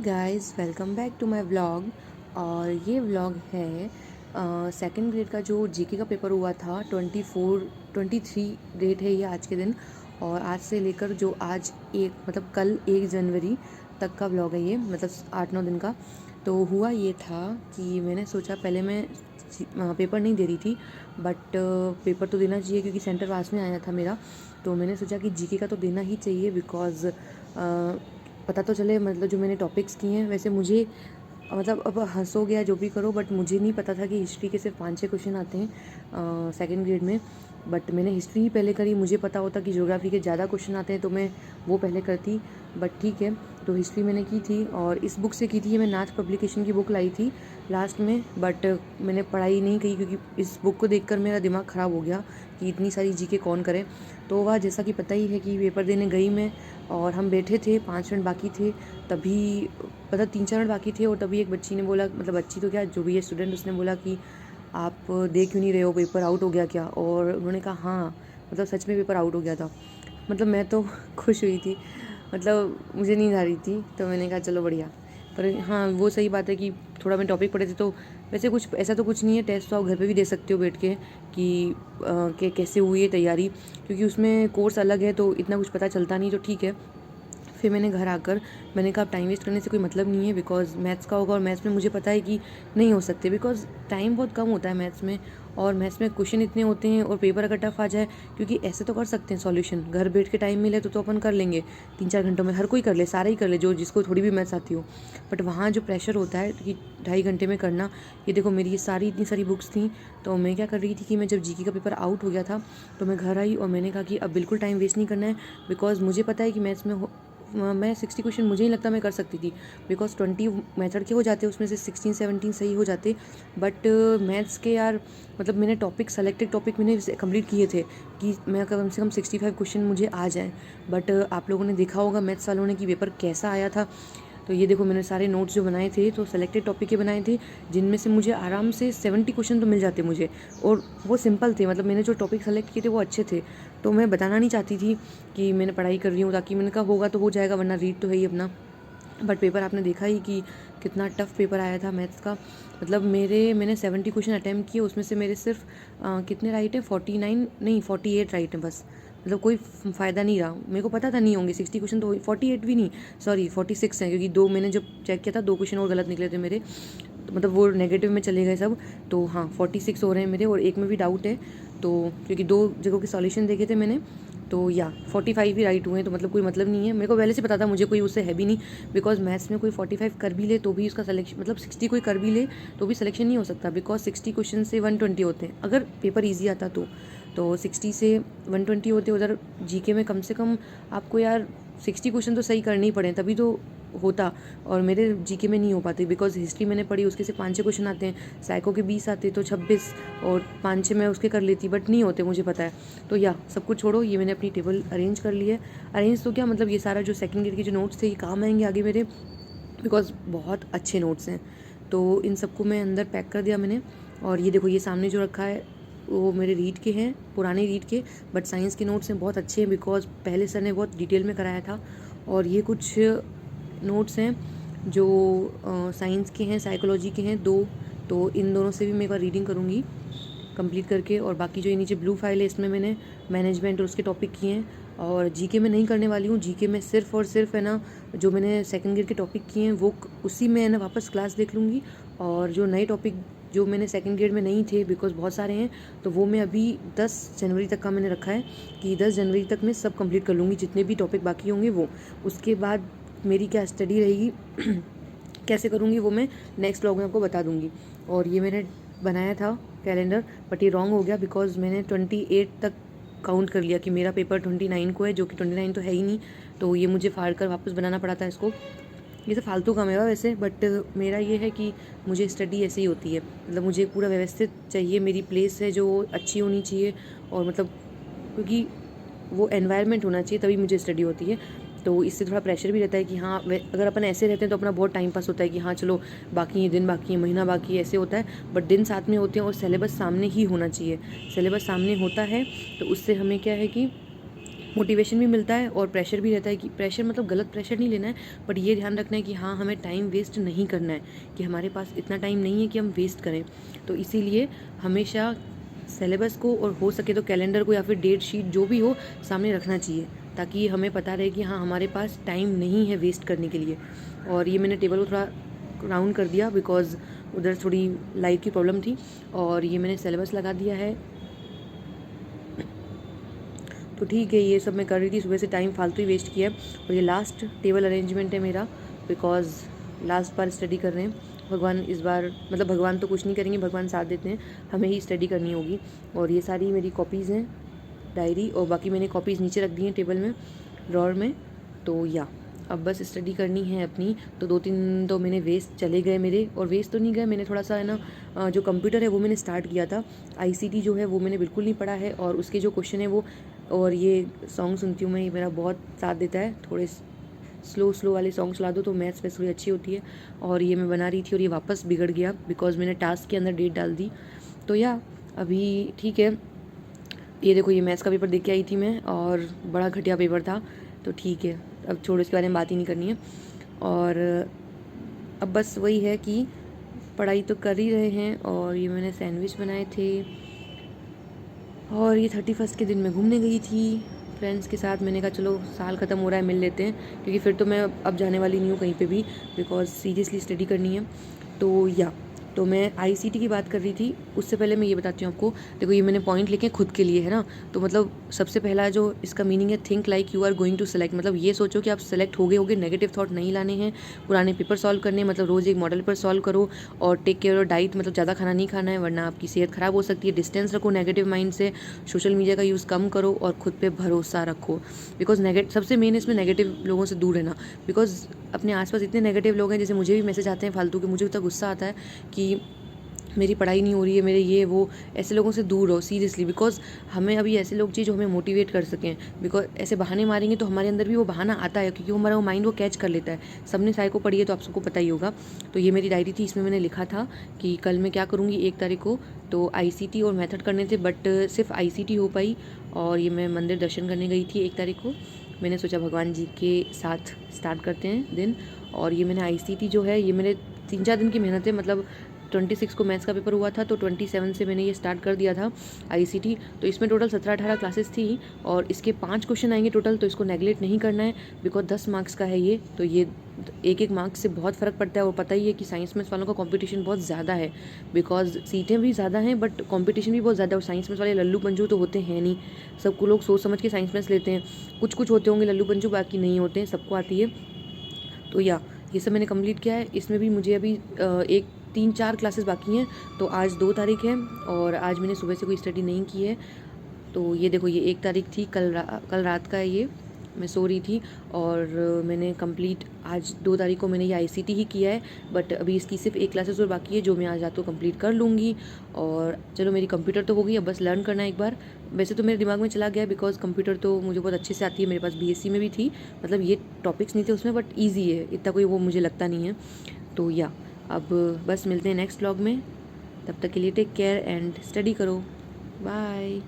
Guys, welcome back to my vlog. और ये vlog है सेकंड ग्रेड का जो जीके का पेपर हुआ था। 23 डेट है ये आज के दिन। और आज से लेकर जो आज कल 1 जनवरी तक का व्लॉग है ये, मतलब 8-9 दिन का। तो हुआ ये था कि मैंने सोचा, पहले मैं पेपर नहीं दे रही थी, बट पेपर तो देना चाहिए क्योंकि सेंटर पास में आया था मेरा। तो मैंने सोचा कि जीके का तो देना ही चाहिए, बिकॉज़ पता तो चले, मतलब जो मैंने टॉपिक्स किए हैं। वैसे मुझे अब हंसोगे या जो भी करो, बट मुझे नहीं पता था कि हिस्ट्री के सिर्फ 5-6 क्वेश्चन आते हैं सेकंड ग्रेड में। बट मैंने हिस्ट्री ही पहले करी। मुझे पता होता कि ज्योग्राफी के ज़्यादा क्वेश्चन आते हैं तो मैं वो पहले करती, बट ठीक है। तो हिस्ट्री मैंने की थी और इस बुक से की थी। मैं नाथ पब्लिकेशन की बुक लाई थी लास्ट में, बट मैंने पढ़ाई नहीं की क्योंकि इस बुक को देखकर मेरा दिमाग ख़राब हो गया कि इतनी सारी जीके कौन करे। तो वह जैसा कि पता ही है कि पेपर देने गई मैं, और हम बैठे थे, 5 मिनट बाकी थे, तभी मतलब 3-4 मिनट बाकी थे, और तभी एक बच्ची ने बोला, मतलब बच्ची तो क्या, जो भी है स्टूडेंट, उसने बोला कि आप दे क्यों नहीं रहे हो, पेपर आउट हो गया क्या? और उन्होंने कहा हाँ, मतलब सच में पेपर आउट हो गया था। मतलब मैं तो खुश हुई थी, मतलब मुझे नींद आ रही थी, तो मैंने कहा चलो बढ़िया। पर हाँ, वो सही बात है कि थोड़ा मैं टॉपिक पढ़े थे, तो वैसे कुछ ऐसा तो कुछ नहीं है। टेस्ट तो आप घर पे भी दे सकते हो बैठ के कि कैसे हुई है तैयारी, क्योंकि उसमें कोर्स अलग है तो इतना कुछ पता चलता नहीं, तो ठीक है। फिर मैंने घर आकर मैंने कहा, अब टाइम वेस्ट करने से कोई मतलब नहीं है, बिकॉज मैथ्स का होगा और मैथ्स में मुझे पता है कि नहीं हो सकते, बिकॉज टाइम बहुत कम होता है मैथ्स में, और मैथ्स में क्वेश्चन इतने होते हैं, और पेपर अगर टफ आ जाए, क्योंकि ऐसे तो कर सकते हैं सॉल्यूशन, घर बैठ के टाइम मिले तो अपन कर लेंगे 3-4 घंटों में, हर कोई कर ले, सारा ही कर ले जो जिसको थोड़ी भी मैथ्स आती हो। बट वहाँ जो प्रेशर होता है कि 2.5 घंटे में करना, ये देखो मेरी ये इतनी सारी बुक्स थी। तो मैं क्या कर रही थी कि मैं जब जीके का पेपर आउट हो गया था तो मैं घर आई और मैंने कहा कि अब बिल्कुल टाइम वेस्ट नहीं करना है, बिकॉज मुझे पता है कि मैथ्स में मैं 60 क्वेश्चन मुझे नहीं लगता मैं कर सकती थी, बिकॉज 20 मेथड के हो जाते, उसमें से 16-17 सही हो जाते। बट मैथ्स के यार, मतलब मैंने सेलेक्टेड टॉपिक मैंने कंप्लीट किए थे कि मैं कम से कम 65 क्वेश्चन मुझे आ जाए। बट आप लोगों ने देखा होगा मैथ्स वालों ने कि पेपर कैसा आया था। तो ये देखो, मैंने सारे नोट्स जो बनाए थे तो सेलेक्टेड टॉपिक के बनाए थे, जिनमें से मुझे आराम से 70 क्वेश्चन तो मिल जाते मुझे, और वो सिंपल थे। मतलब मैंने जो टॉपिक सेलेक्ट किए थे वो अच्छे थे। तो मैं बताना नहीं चाहती थी कि मैंने पढ़ाई कर रही हूँ, ताकि मैंने कहा होगा तो हो जाएगा, वरना रीड तो है ही अपना। बट पेपर आपने देखा ही कि कितना टफ पेपर आया था मैथ्स का। मतलब मैंने 70 क्वेश्चन अटैम्प्ट किए, उसमें से मेरे सिर्फ कितने राइट हैं, 49 नहीं 48 राइट हैं बस। मतलब कोई फ़ायदा नहीं रहा। मेरे को पता था नहीं होंगे 60 क्वेश्चन, तो 48 भी नहीं, सॉरी 46 हैं, क्योंकि दो मैंने जब चेक किया था 2 क्वेश्चन और गलत निकले थे मेरे, तो मतलब वो नेगेटिव में चले गए सब। तो हाँ, 46 हो रहे हैं मेरे, और एक में भी डाउट है। तो क्योंकि 2 जगहों के सॉल्यूशन देखे थे मैंने, तो 45 ही राइट हुए हैं, तो मतलब कोई मतलब नहीं है। मेरे को पहले से पता था, मुझे कोई उससे है भी नहीं, बिकॉज मैथ्स में कोई 45 कर भी ले तो भी उसका सिलेक्शन, मतलब 60 कोई कर भी ले तो भी सिलेक्शन नहीं हो सकता, बिकॉज 60 क्वेश्चन से 120 होते हैं, अगर पेपर ईजी आता तो 60 से 120 होते। उधर जीके में कम से कम आपको यार 60 क्वेश्चन तो सही करने ही पड़े, तभी तो होता। और मेरे जीके में नहीं हो पाते, बिकॉज हिस्ट्री मैंने पढ़ी, उसके से 5-6 क्वेश्चन आते हैं, साइको के 20 आते तो 26, और 5-6 मैं उसके कर लेती, बट नहीं होते, मुझे पता है। तो या सब कुछ छोड़ो, ये मैंने अपनी टेबल अरेंज कर ली है। अरेंज तो क्या, मतलब ये सारा जो सेकंड ग्रेड के जो नोट्स थे ये काम आएंगे आगे मेरे, बिकॉज बहुत अच्छे नोट्स हैं। तो इन सबको मैं अंदर पैक कर दिया मैंने। और ये देखो, ये सामने जो रखा है वो मेरे रीड के हैं, पुराने रीड के, बट साइंस के नोट्स हैं, बहुत अच्छे हैं, बिकॉज पहले सर ने बहुत डिटेल में कराया था। और ये कुछ नोट्स हैं जो साइंस के हैं, साइकोलॉजी के हैं 2, तो इन दोनों से भी मैं एक बार रीडिंग करूँगी कंप्लीट करके। और बाकी जो ये नीचे ब्लू फाइल है, इसमें मैंने मैनेजमेंट और उसके टॉपिक किए हैं। और जीके में नहीं करने वाली हूँ, जीके में सिर्फ और सिर्फ है ना, जो मैंने सेकंड ग्रेड के टॉपिक किए हैं वो उसी में है ना वापस क्लास देख लूँगी। और जो नए टॉपिक जो मैंने सेकंड ग्रेड में नहीं थे, बिकॉज बहुत सारे हैं, तो वो मैं अभी 10 जनवरी तक का मैंने रखा है कि 10 जनवरी तक मैं सब कंप्लीट कर लूँगी, जितने भी टॉपिक बाकी होंगे वो। उसके बाद मेरी क्या स्टडी रहेगी कैसे करूँगी वो मैं नेक्स्ट व्लॉग में आपको बता दूँगी। और ये मैंने बनाया था कैलेंडर, बट ये रॉन्ग हो गया, बिकॉज मैंने 28 तक काउंट कर लिया कि मेरा पेपर 29 को है, जो कि 29 तो है ही नहीं। तो ये मुझे फाड़ कर वापस बनाना पड़ा था इसको। ये तो फालतू का मेरा वैसे, बट मेरा ये है कि मुझे स्टडी ऐसे ही होती है, मतलब मुझे पूरा व्यवस्थित चाहिए, मेरी प्लेस है जो अच्छी होनी चाहिए, और मतलब क्योंकि वो एनवायरनमेंट होना चाहिए, तभी मुझे स्टडी होती है। तो इससे थोड़ा प्रेशर भी रहता है कि हाँ, अगर अपन ऐसे रहते हैं तो अपना बहुत टाइम पास होता है कि हाँ चलो, बाकी ये दिन, बाकी ये महीना, बाकी ऐसे होता है, बट दिन साथ में होते हैं, और सिलेबस सामने ही होना चाहिए। सिलेबस सामने होता है तो उससे हमें क्या है कि मोटिवेशन भी मिलता है और प्रेशर भी रहता है कि प्रेशर मतलब गलत प्रेशर नहीं लेना है, बट ये ध्यान रखना है कि हाँ हमें टाइम वेस्ट नहीं करना है, कि हमारे पास इतना टाइम नहीं है कि हम वेस्ट करें। तो इसीलिए हमेशा सिलेबस को और हो सके तो कैलेंडर को या फिर डेट शीट जो भी हो सामने रखना चाहिए, ताकि हमें पता रहे कि हाँ हमारे पास टाइम नहीं है वेस्ट करने के लिए। और ये मैंने टेबल को थोड़ा राउंड कर दिया बिकॉज उधर थोड़ी लाइट की प्रॉब्लम थी। और ये मैंने सिलेबस लगा दिया है। तो ठीक है, ये सब मैं कर रही थी, सुबह से टाइम फालतू ही वेस्ट किया है। और ये लास्ट टेबल अरेंजमेंट है मेरा, बिकॉज लास्ट बार स्टडी कर रहे हैं। भगवान इस बार मतलब भगवान तो कुछ नहीं करेंगे, भगवान साथ देते हैं, हमें ही स्टडी करनी होगी। और ये सारी मेरी कॉपीज़ हैं, डायरी, और बाकी मैंने कॉपीज़ नीचे रख दी हैं टेबल में, ड्रॉर में। तो या अब बस स्टडी करनी है अपनी। तो 2-3 तो मैंने वेस्ट चले गए मेरे, और वेस्ट तो नहीं गए, मैंने थोड़ा सा है ना जो कंप्यूटर है वो मैंने स्टार्ट किया था। आईसीटी जो है वो मैंने बिल्कुल नहीं पढ़ा है, और उसके जो क्वेश्चन है वो, और ये सॉन्ग सुनती हूँ मैं, ये मेरा बहुत साथ देता है। थोड़े स्लो वाले सॉन्ग चला दो तो मैथ्स पे थोड़ी अच्छी होती है। और ये मैं बना रही थी और ये वापस बिगड़ गया बिकॉज मैंने टास्क के अंदर डेट डाल दी। तो या अभी ठीक है, ये देखो ये मैथ्स का पेपर देख के आई थी मैं, और बड़ा घटिया पेपर था। तो ठीक है, अब छोड़ो, इसके बारे में बात ही नहीं करनी है। और अब बस वही है कि पढ़ाई तो कर ही रहे हैं। और ये मैंने सैंडविच बनाए थे, और ये 31 के दिन मैं घूमने गई थी फ्रेंड्स के साथ। मैंने कहा चलो साल ख़त्म हो रहा है, मिल लेते हैं, क्योंकि फिर तो मैं अब जाने वाली नहीं हूँ कहीं पे भी, बिकॉज सीरियसली स्टडी करनी है। तो या तो मैं आईसीटी की बात कर रही थी। उससे पहले मैं ये बताती हूँ आपको, देखो ये मैंने पॉइंट लिखे खुद के लिए है ना। तो मतलब सबसे पहला जो इसका मीनिंग है, think like you are going to select, मतलब ये सोचो कि आप सेलेक्ट होगे। नेगेटिव थॉट नहीं लाने हैं, पुराने पेपर सॉल्व करने हैं, मतलब रोज़ एक मॉडल पेपर सॉल्व करो। और टेक केयर और डाइट, मतलब ज़्यादा खाना नहीं खाना है वरना आपकी सेहत ख़राब हो सकती है। डिस्टेंस रखो नेगेटिव माइंड से, सोशल मीडिया का यूज़ कम करो, और खुद पे भरोसा रखो। बिकॉज सबसे मेन इसमें नेगेटिव लोगों से दूर रहना, बिकॉज अपने आसपास इतने नेगेटिव लोग हैं, जैसे मुझे भी मैसेज आते हैं फालतू के, मुझे इतना गुस्सा आता है कि मेरी पढ़ाई नहीं हो रही है, मेरे ये वो, ऐसे लोगों से दूर रहो सीरियसली। बिकॉज हमें अभी ऐसे लोग चाहिए जो हमें मोटिवेट कर सकें। बिकॉज ऐसे बहाने मारेंगे तो हमारे अंदर भी वो बहाना आता है, क्योंकि हमारा वो माइंड वो कैच कर लेता है। सबने साइको पढ़ी है तो आप सबको पता ही होगा। तो ये मेरी डायरी थी, इसमें मैंने लिखा था कि कल मैं क्या करूँगी 1 तारीख को। तो आईसीटी और मेथड करने थे, बट सिर्फ आईसीटी हो पाई। और ये मैं मंदिर दर्शन करने गई थी 1 तारीख को। मैंने सोचा भगवान जी के साथ स्टार्ट करते हैं दिन। और ये मैंने आईसीटी जो है, ये मैंने 3-4 दिन की मेहनत है, मतलब 26 को मैथ्स का पेपर हुआ था, तो 27 से मैंने ये स्टार्ट कर दिया था आईसीटी। तो इसमें टोटल 17-18 क्लासेस थी, और इसके 5 क्वेश्चन आएंगे टोटल। तो इसको नेगलेक्ट नहीं करना है, बिकॉज 10 मार्क्स का है ये। तो ये एक मार्क्स से बहुत फ़र्क पड़ता है। और पता ही है कि साइंस मैथ्स वालों का कंपटीशन बहुत ज़्यादा है, बिकॉज सीटें भी ज़्यादा हैं बट कंपटीशन भी बहुत ज़्यादा है। और साइंस मैथ्स वाले लल्लू पंजू तो होते हैं नहीं, सबको लोग सोच समझ के साइंस मैथ्स लेते हैं। कुछ होते होंगे लल्लू पंजू, बाकी नहीं होते हैं, सबको आती है। तो या ये सब मैंने कंप्लीट किया है। इसमें भी मुझे अभी 3-4 क्लासेस बाकी हैं। तो आज 2 तारीख है, और आज मैंने सुबह से कोई स्टडी नहीं की है। तो ये देखो, ये 1 तारीख थी, कल रात का है ये, मैं सो रही थी। और मैंने कंप्लीट आज 2 तारीख को मैंने ये आईसीटी ही किया है। बट अभी इसकी सिर्फ 1 क्लासेस और बाकी है, जो मैं आज रात को कंप्लीट कर लूँगी। और चलो मेरी कंप्यूटर तो हो गई, अब बस लर्न करना है एक बार। वैसे तो मेरे दिमाग में चला गया, बिकॉज कंप्यूटर तो मुझे बहुत अच्छे से आती है, मेरे पास बीएससी में भी थी। मतलब ये टॉपिक्स नहीं थे उसमें, बट ईजी है, इतना कोई वो मुझे लगता नहीं है। तो या अब बस मिलते हैं नेक्स्ट व्लॉग में। तब तक के लिए टेक केयर एंड स्टडी करो। बाय।